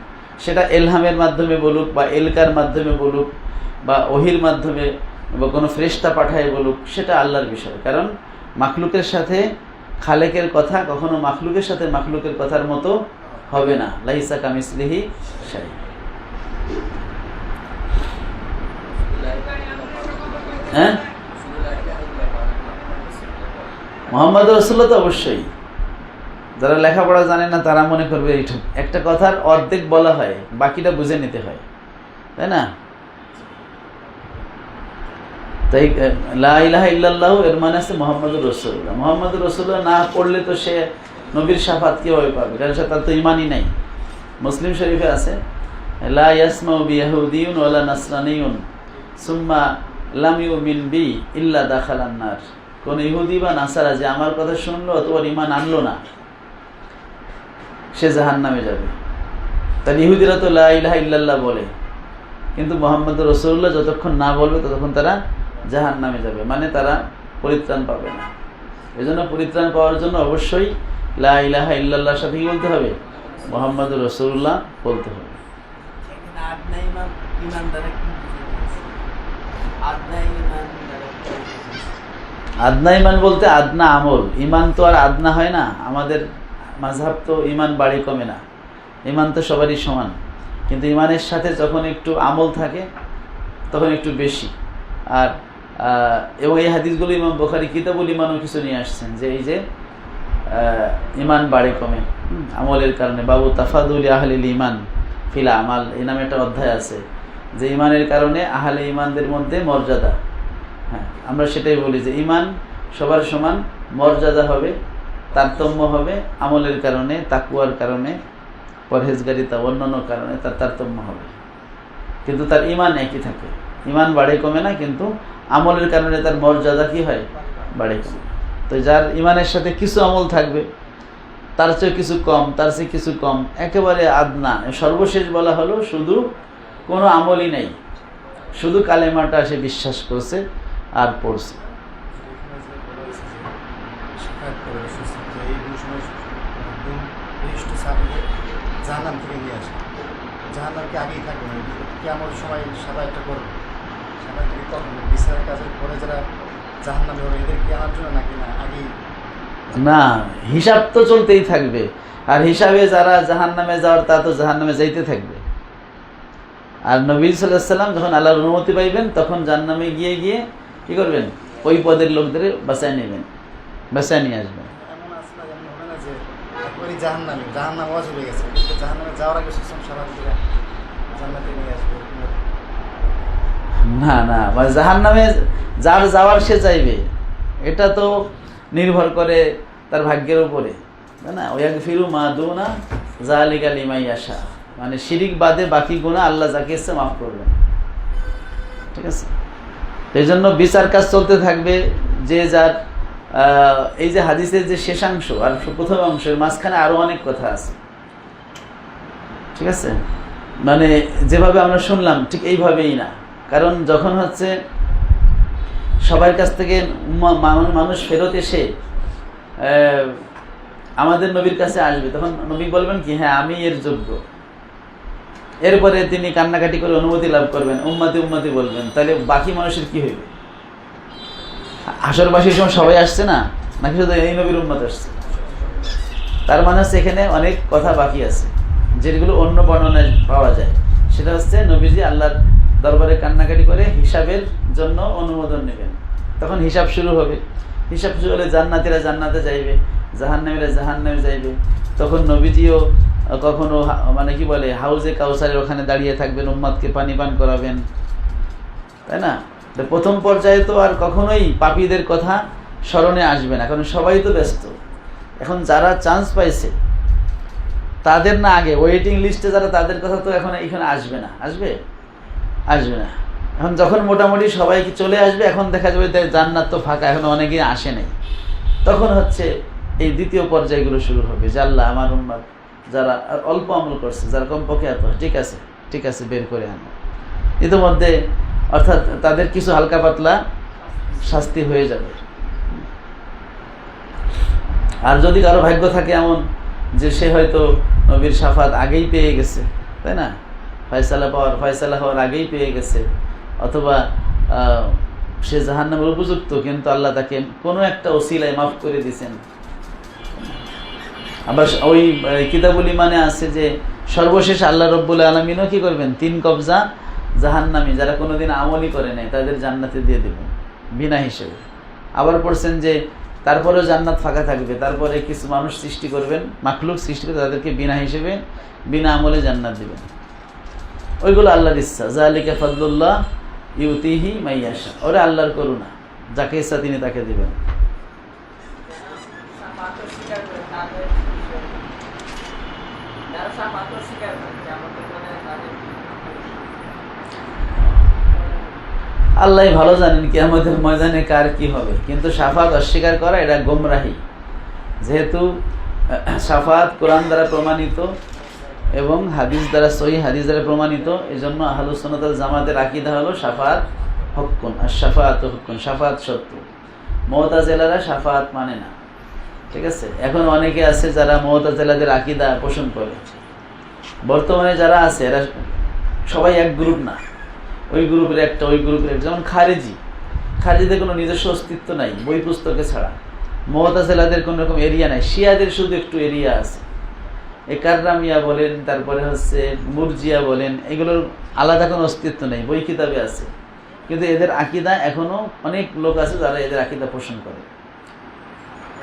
সেটা এলহামের মাধ্যমে বলুক, বা এলকার মাধ্যমে বলুক, বা ওহির মাধ্যমে, বা কোনো ফেরেশতা পাঠায় বলুক, সেটা আল্লাহর বিষয়। কারণ মাখলুকের সাথে খালেকের কথা কখনো মাখলুকের সাথে মাখলুকের কথার মতো হবে না। লাইসা কামিসলিহি শাই। হ্যাঁ, মুহাম্মদ রাসূলুল্লাহ তো অবশ্যই, যারা লেখাপড়া জানে না তারা মনে করবে এইটুক, একটা কথার অর্ধেক বলা হয়, বাকিটা বুঝে নিতে হয়, তাই না? তাই লা ইলাহা ইল্লাল্লাহ এর মানে আছে মুহাম্মাদুর রাসূলুল্লাহ। মুহাম্মাদুর রাসূলুল্লাহ না পড়লে তো সে নবীর শাফাত কিভাবে পাবে? কারণ তার তো ইমানই নাই। মুসলিম শরীফে আছে, লা ইয়াসমাউ বিয়াহুদিয়ুন ওয়ালা নাসরানিয়ুন সুম্মা লাম ইউমিন বি ইল্লা দাখালান নার। কোন ইহুদি বা নাসারা যে আমার কথা শুনলো অথবা ঈমান আনলো না, সে জাহান্নামে যাবে। তাহলে ইহুদিরা তো লা ইলাহা ইল্লাল্লাহ বলে, কিন্তু মুহাম্মদ রাসূলুল্লাহ যতক্ষণ না বলবে ততক্ষণ তারা জাহান্নামে যাবে, মানে তারা পরিত্রাণ পাবে না। এজন্য পরিত্রাণ পাওয়ার জন্য অবশ্যই লা ইলাহা ইল্লাল্লাহর সাথে কি বলতে হবে? মুহাম্মদ রাসূলুল্লাহ বলতে হবে। আদনা ইমান বলতে আদনা আমল। ইমান তো আর আদনা হয় না। আমাদের মাযহাব তো ইমান বাড়ে কমে না, ইমান তো সবারই সমান, কিন্তু ইমানের সাথে যখন একটু আমল থাকে তখন একটু বেশি। আর এবং এই হাদিসগুলো ইমাম বুখারী কিতাবুল ইমানও কিছু নিয়ে আসছেন, যে এই যে ইমান বাড়ে কমে আমলের কারণে। বাবু তাফাদুল আহলিল ইমান ফিল আমাল, এই নামে একটা অধ্যায় আছে, যে ইমানের কারণে আহলে ইমানদের মধ্যে মর্যাদা। হ্যাঁ, আমরা সেটাই বলি যে ইমান সবার সমান, মর্যাদা হবে, তারতম্য হবে আমলের কারণে, তাকওয়ার কারণে, পরহেজগারিতা, অন্যান্য কারণে তার তারতম্য হবে, কিন্তু তার ইমান একই থাকে। ইমান বাড়ে কমে না, কিন্তু আমলের কারণে তার মর্যাদা কি হয়? বাড়ে কমে। তো যার ইমানের সাথে কিছু আমল থাকবে, তার চেয়ে কিছু কম, তার চেয়ে কিছু কম, একেবারে আদনা, সর্বশেষ বলা হলো শুধু কোনো আমলই নেই, শুধু কালেমাটা সে বিশ্বাস করছে আর পড়ছে। না, হিসাব তো চলতেই থাকবে, আর হিসাবে যারা জাহান্নামে যাওয়ার তা তো জাহান্নামে যাইতে থাকবে। আর নবী সাল্লাল্লাহু আলাইহি ওয়াসাল্লাম যখন আল্লাহর অনুমতি পাইবেন তখন জাহান্নামে গিয়ে গিয়ে কি করবেন? ওই পদের লোকদের বাঁচায় নেবেন, বাঁচায় নিয়ে আসবেন। না না, মানে জাহান্নামে যার যাওয়ার সে চাইবে, এটা তো নির্ভর করে তার ভাগ্যের উপরে, তাই না? ওয়াগফিরু মা দুনা যালিকা লিমান ইয়াশা, মানে শিরিক বাদে বাকি গুনাহ আল্লাহ যাকে ইচ্ছা মাফ করবেন। ঠিক আছে, এই জন্য বিচার কাজ চলতে থাকবে। যে যার এই যে হাদিসের যে শেষাংশ আর প্রথম অংশের মাঝখানে আরো অনেক কথা আছে। ঠিক আছে, মানে যেভাবে আমরা শুনলাম ঠিক এইভাবেই না। কারণ যখন হচ্ছে সবার কাছ থেকে মানুষ ফেরত এসে আমাদের নবীর কাছে আসবে, তখন নবী বলবেন কি, হ্যাঁ আমি এর যোগ্য। এরপরে তিনি কান্নাকাটি করে অনুমতি লাভ করবেন, উম্মতি উম্মতি বলবেন। তাহলে বাকি মানুষের কি হইবে? হাসরবাসীর সময় সবাই আসছে না, নাকি শুধু এই নবীর উম্মত আসছে? তার মানে হচ্ছে এখানে অনেক কথা বাকি আছে, যেগুলো অন্য বর্ণনায় পাওয়া যায়। সেটা হচ্ছে নবীজি আল্লাহর দরবারে কান্নাকাটি করে হিসাবের জন্য অনুমোদন নেবেন। তখন হিসাব শুরু হবে। হিসাব শুরু হলে জান্নাতীরা জান্নাতে যাইবে, জাহান্নামীরা জাহান্নামে যাইবে। তখন নবীজিও কখনো মানে কি বলে হাউজে কাউসারের ওখানে দাঁড়িয়ে থাকবেন, উম্মতকে পানি পান করাবেন, তাই না? তো প্রথম পর্যায়ে তো আর কখনোই পাপীদের কথা স্মরণে আসবে না, কারণ সবাই তো ব্যস্ত। এখন যারা চান্স পাইছে তাদের না, আগে ওয়েটিং লিস্টে যারা, তাদের কথা তো এখন এখানে আসবে না। আসবে? আসবে না। এখন যখন মোটামুটি সবাই চলে আসবে, এখন দেখা যাবে জান্নাত তো ফাঁকা, এখন অনেকেই আসে নাই, তখন হচ্ছে এই দ্বিতীয় পর্যায়গুলো শুরু হবে, যে আল্লাহ আমার উম্মত যারা অল্প আমল করছে, যারা কমপক্ষে এত, ঠিক আছে ঠিক আছে বের করে আনো। ইতিমধ্যে অর্থাৎ তাদের কিছু হালকা পাতলা শাস্তি হয়ে যাবে। আর যদি কারো ভাগ্য থাকে এমন যে সে হয়তো নবীর শাফাত আগেই পেয়ে গেছে, তাই না, ফয়সালা হওয়ার আগেই পেয়ে গেছে, অথবা সে জাহান্নামের উপযুক্ত, কিন্তু আল্লাহ তাকে কোনো একটা ওসিলায় মাফ করে দিয়েছেন। আবার ওই কিতাবুল ইমানে আছে যে সর্বশেষ আল্লাহ রব্বুল আলামিনও কি করবেন? 3 কবজা জাহান্নামী যারা কোনোদিন আমলই করে নাই তাদের জান্নাতে দিয়ে দেবেন বিনা হিসেবে। আবার পড়ছেন যে তারপরেও জান্নাত ফাঁকা থাকবে, তারপরে কিছু মানুষ সৃষ্টি করবেন, মাখলুক সৃষ্টি করে তাদেরকে বিনা হিসেবে বিনা আমলে জান্নাত দিবেন। ওইগুলো আল্লাহর ইচ্ছা। যালিকা ফাদলুল্লাহ ইউতিহি মাইয়াশা, ওরা আল্লাহর করুণা, যাকে ইচ্ছা তিনি তাকে দিবেন। আল্লাহ ভালো জানেন কিয়ামতের ময়দানে কার কি হবে, কিন্তু শাফাত অস্বীকার করা এটা গোমরাহি। যেহেতু শাফাত কোরআন দ্বারা প্রমাণিত এবং হাদিস দ্বারা, সহিহ হাদিস দ্বারা প্রমাণিত, এই জন্য আহলুস সুন্নাত ওয়াল জামাতের আকীদা হলো শাফাত হক্কুন, আর শাফাত হক্কুন, শাফাত সত্য। মুতাজিলারা শাফাত মানে না, ঠিক আছে। এখন অনেকে আছে যারা মুতাজিলাদের আকীদা পোষণ করে। বর্তমানে যারা আছে এরা সবাই এক গ্রুপ না, ওই গ্রুপের একটা, ওই গ্রুপের একটা। যেমন খারেজিদের কোনো নিজস্ব অস্তিত্ব নাই বই পুস্তকে ছাড়া। মুতাজিলাদের কোনো রকম এরিয়া নাই, শিয়াদের শুধু একটু এরিয়া আছে। এই কাররামিয়া বলেন, তারপরে হচ্ছে মুরজিয়া বলেন, এগুলোর আলাদা কোনো অস্তিত্ব নেই, বই কিতাবে আছে। কিন্তু এদের আকীদা এখনো অনেক লোক আছে যারা এদের আকীদা পোষণ করে,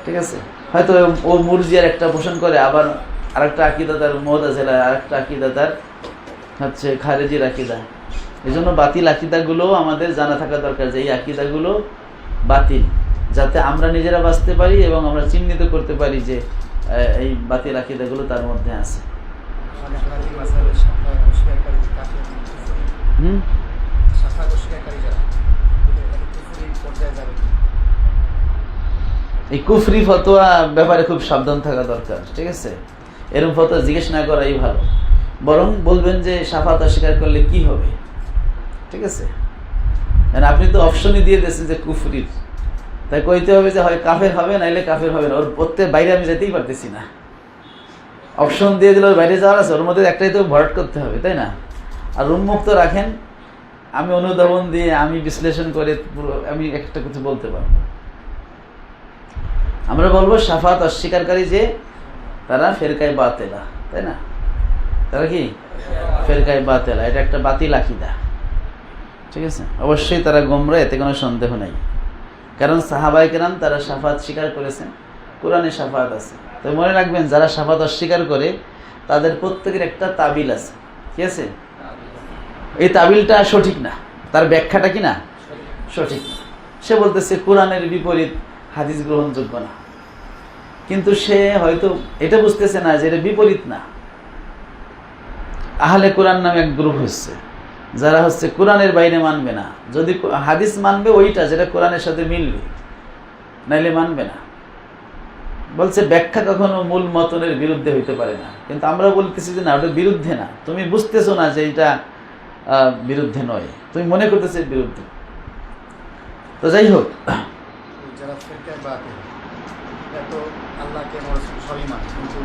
ঠিক আছে। হয়তো ও মুরজিয়ার একটা পোষণ করে, আবার আরেকটা আকীদা তার মুতাজিলা, আরেকটা আকীদা তার হচ্ছে খারেজির আকীদা। এই জন্য বাতিল আকীদাগুলো আমাদের জানা থাকা দরকার, যে এই আকীদাগুলো বাতিল, যাতে আমরা নিজেরা বাঁচতে পারি এবং আমরা চিহ্নিত করতে পারি যে এই বাতিল আকীদাগুলো তার মধ্যে আছে। এই কুফরি ফতোয়া ব্যাপারে খুব সাবধান থাকা দরকার, ঠিক আছে। এরকম ফতোয়া জিজ্ঞেস না করাই ভালো, বরং বলবেন যে শাফাত অস্বীকার করলে কি হবে, ঠিক আছে। আপনি তো অপশনই দিয়ে দিয়েছেন যে কুফরির, তাই কইতে হবে যে হয় কাফের হবে নাইলে কাফের হবে না। ওর প্রত্যেক বাইরে আমি যেতেই পারতেছি না, অপশন দিয়ে দিলে ওর বাইরে যাওয়ার আছে, ওর মধ্যে একটাই তো ভরাট করতে হবে, তাই না। আর উন্মুক্ত রাখেন, আমি অনুধাবন দিয়ে, আমি বিশ্লেষণ করে আমি একটা কিছু বলতে পারবো। আমরা বলবো শাফাত অস্বীকারী যে তারা ফেরকায়ে বাতিলা, তাই না। তারা কি ফেরকায়ে বাতিলা, এটা একটা বাতিল আকীদা, ঠিক আছে। অবশ্যই তারা গোমরা, এতে কোনো সন্দেহ নেই। কারণ সাহাবায়ে কেরাম তারা শাফাত স্বীকার করেছেন, কোরআনে শাফাত আছে। তো মনে রাখবেন, যারা শাফাত অস্বীকার করে তাদের প্রত্যেকের একটা তাবিল আছে, ঠিক আছে। এই তাবিলটা সঠিক না, তার ব্যাখ্যাটা কি না সঠিক না। সে বলতেছে কোরআনের বিপরীত হাদিস গ্রহণযোগ্য না, কিন্তু সে হয়তো এটা বুঝতেছে না যে এটা বিপরীত না। আহলে কোরআন নামে এক গ্রুপ হচ্ছে, যারা হচ্ছে কোরআনের বাইরে মানবে না। যদি হাদিস মানবে ওইটা যেটা কোরআনের সাথে মিলবে, নাইলে মানবে না। বলছে ব্যাখ্যা কখনো মূল মতনের বিরুদ্ধে হইতে পারে না, কিন্তু আমরা বলতেছি যে না, ওটা বিরুদ্ধে না। তুমি বুঝতেছো না যে এটা বিরুদ্ধে নয়, তুমি মনে করতেছো বিরুদ্ধে। তো যাই হোক, যারা ফিরকায়ে বাতিল, তো আল্লাহকে সবই মানে, কিন্তু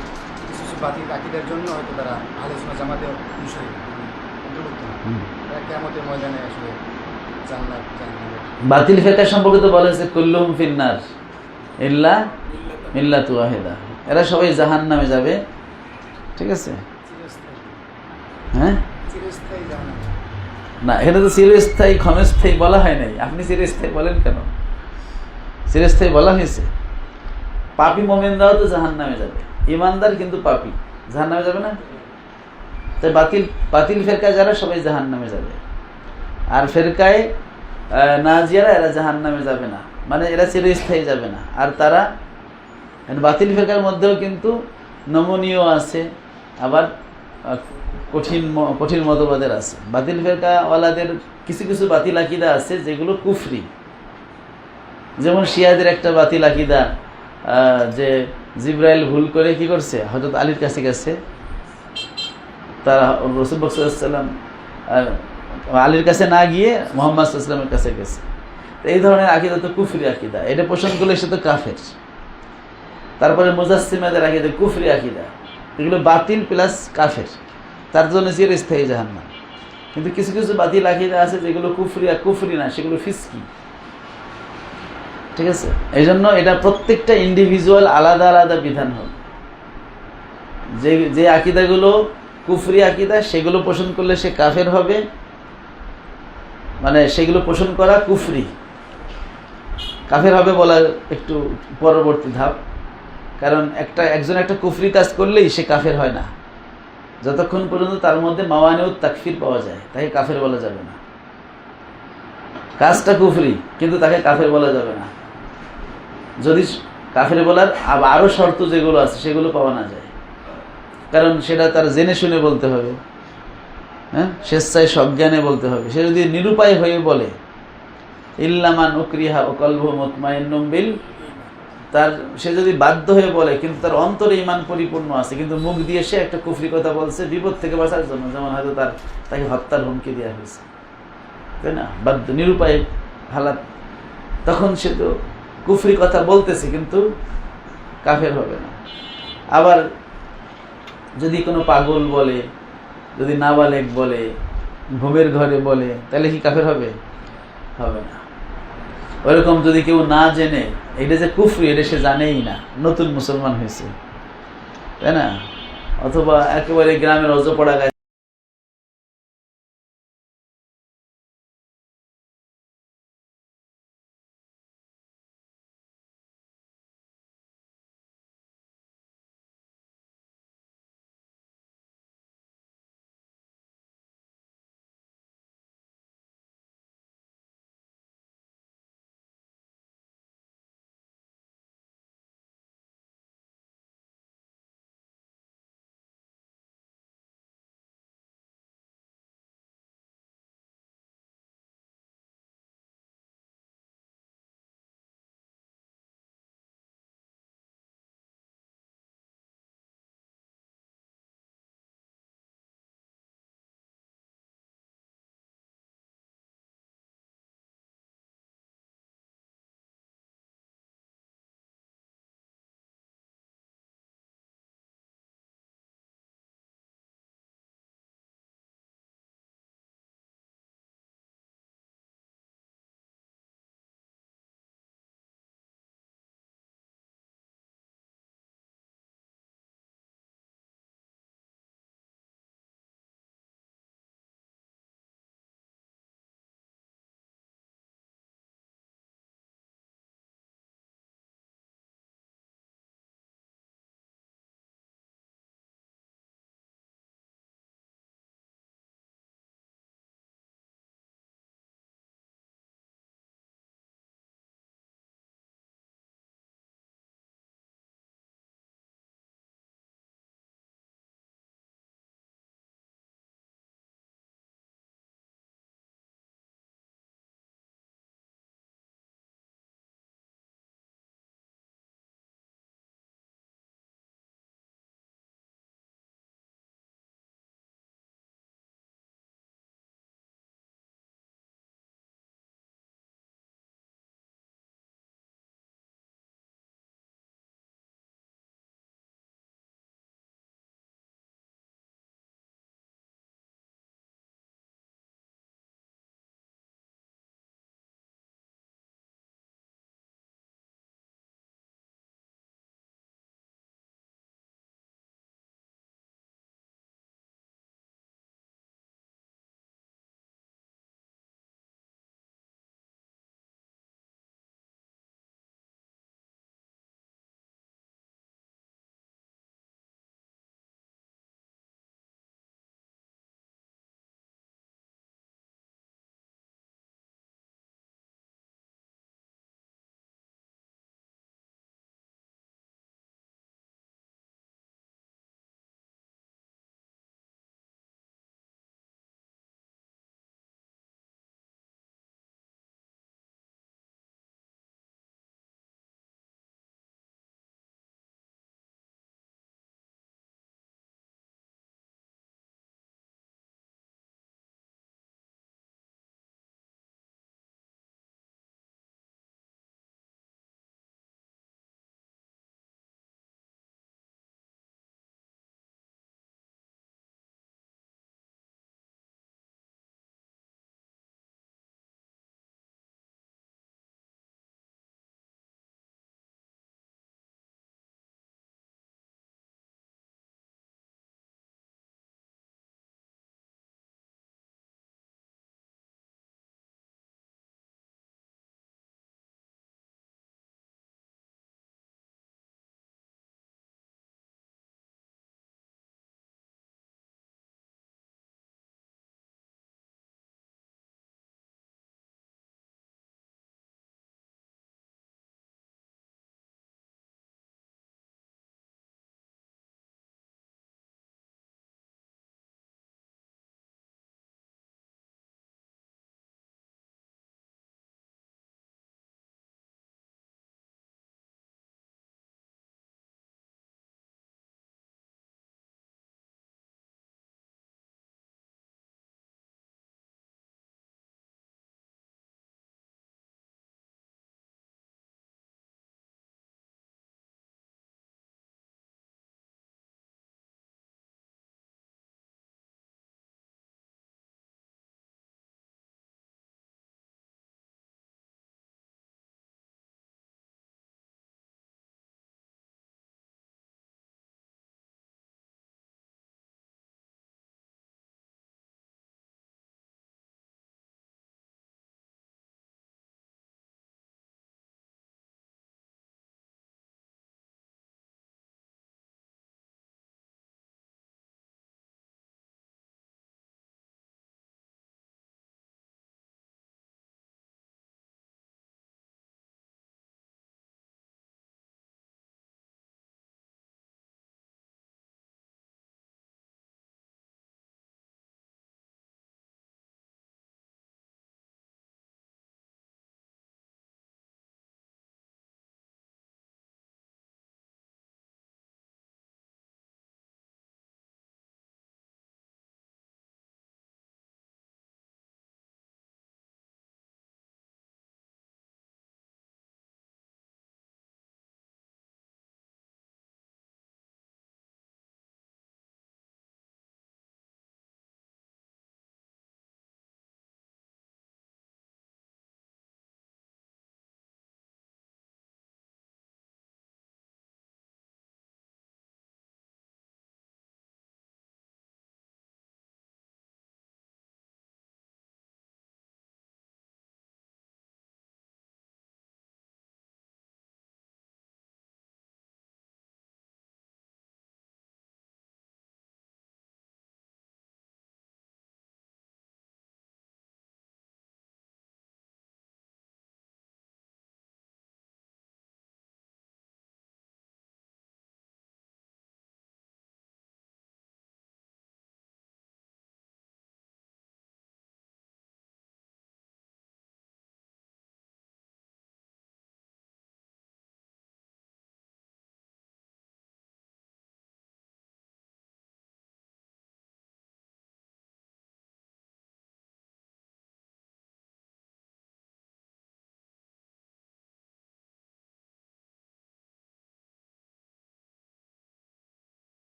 কিছু কিছু বাতিল আকীদার জন্য হয়তো তারা আহলে সুন্নাত জামাতে অনুসারী অন্তর্ভুক্ত না। তারা কিয়ামতের ময়দানে আসলে জান্নাত বাতিল ফিরকা সম্পর্কে তো বলা হয়েছে কুল্লুহুম ফিন্নার ইল্লা মিল্লাতু ওয়াহিদা, এরা সবাই জাহান্নামে যাবে, ঠিক আছে। হ্যাঁ না, এটা তো চিরস্থায়ী ক্ষণস্থায়ী বলা হয় নাই। আপনি চিরস্থায়ী বলেন কেন? চিরস্থায়ী বলা হয়েছে। পাপী মুমিনরাও তো জাহান্নামে যাবে, ইমানদার কিন্তু পাপী জাহান্নামে যাবে না। তাই বাতিল ফেরকায় যারা সবাই জাহান্নামে যাবে, আর ফেরকায় নাজিয়ারা এরা জাহান্নামে যাবে না, মানে এরা চিরস্থায়ী যাবে না। আর তারা বাতিল ফেরকার মধ্যেও কিন্তু নমনীয় আছে, আবার কঠিন মতবাদের আছে। বাতিল ফেরকা ওয়ালাদের কিছু কিছু বাতিল আকীদা আছে যেগুলো কুফরি। যেমন শিয়াদের একটা বাতিল আকীদা, যে জিবরাইল ভুল করে কি করছে, হযরত আলীর কাছে গেছে, তারা রাসূল সাল্লাল্লাহু আলাইহি ওয়াসাল্লাম আলীর কাছে না গিয়ে মুহাম্মদ সাল্লাল্লাহু আলাইহি ওয়াসাল্লামের কাছে গেছে। তো এই ধরনের আকীদা তো কুফরি আকীদা, এটা পোষণ করলে সে তো কাফের। তারপরে মুজাসসিমাদের আকীদা কুফরি আকীদা, এগুলো বাতিল প্লাস কাফের, তার জন্য চিরস্থায়ী জাহান্নাম। কিন্তু কিছু কিছু বাতিল আকীদা আছে যেগুলো কুফরি না, সেগুলো ফিসকি, ঠিক আছে। এই জন্য এটা প্রত্যেকটা ইন্ডিভিজুয়াল আলাদা আলাদা বিধান হবে। যে আকীদাগুলো কুফরি আকীদা সেগুলো পোষণ করলে সে কাফের হবে, মানে সেগুলো পোষণ করা কুফরি, কাফের হবে বলা একটু পরবর্তী ধাপ। কারণ একজন একটা কুফরি কাজ করলেই সে কাফের হয় না, যতক্ষণ পর্যন্ত তার মধ্যে মাওয়ানিউত তাকফির পাওয়া যায়, তাকে কাফের বলা যাবে না। কাজটা কুফরি কিন্তু তাকে কাফের বলা যাবে না, যদি কাফের বলার আরো শর্ত যেগুলো আছে সেগুলো পাওয়া না যায়। কারণ সেটা তার জেনে শুনে বলতে হবে, হ্যাঁ, স্বেচ্ছায় সজ্ঞানে বলতে হবে। সে যদি নিরুপায় হয়ে বলে ইল্লামান উকরিহা ও কলবুহু মুতমাইন্নুম বিল, সে যদি বাধ্য হয়ে বলে কিন্তু তার অন্তরে ঈমান পরিপূর্ণ আছে, কিন্তু মুখ দিয়ে সে একটা কুফরি কথা বলছে বিপদ থেকে বাঁচার জন্য, যেমন হয়তো তাকে হত্যার হুমকি দেওয়া হয়েছে, তাই না, বাধ্য নিরুপায় হালাত, তখন সে তো কুফরি কথা বলতেছে কিন্তু কাফের হবে না। আবার যদি কোনো পাগল বলে, যদি নাবালেগ বলে, ঘুমের ঘরে বলে, তাহলে কি কাফের হবে? হবে না। ওইরকম যদি কেউ না জেনে এটা যে কুফরি এটা সে জানেই না, নতুন মুসলমান হয়েছে, তাই না, অথবা একেবারে গ্রামের অজপড়া গায়ে